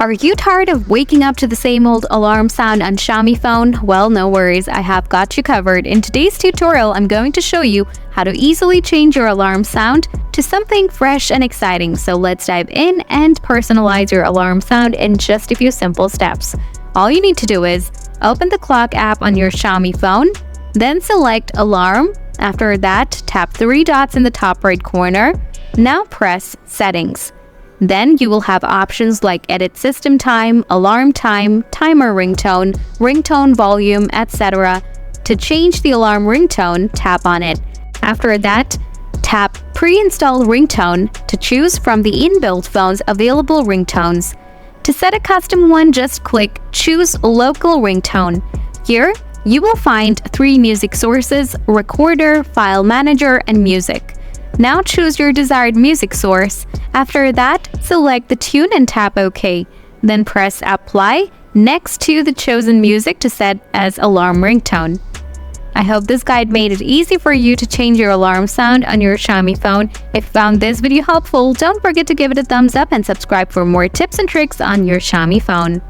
Are you tired of waking up to the same old alarm sound on Xiaomi phone? Well, no worries, I have got you covered. In today's tutorial, I'm going to show you how to easily change your alarm sound to something fresh and exciting. So let's dive in and personalize your alarm sound in just a few simple steps. All you need to do is open the clock app on your Xiaomi phone, then select Alarm. After that, tap 3 dots in the top right corner. Now press Settings. Then you will have options like Edit System Time, Alarm Time, Timer Ringtone, Ringtone Volume, etc. To change the alarm ringtone, tap on it. After that, tap Pre-install Ringtone to choose from the inbuilt phone's available ringtones. To set a custom one, just click Choose Local Ringtone. Here, you will find 3 music sources: Recorder, File Manager, and Music. Now choose your desired music source. After that, select the tune and tap OK. Then press Apply next to the chosen music to set as alarm ringtone. I hope this guide made it easy for you to change your alarm sound on your Xiaomi phone. If you found this video helpful, don't forget to give it a thumbs up and subscribe for more tips and tricks on your Xiaomi phone.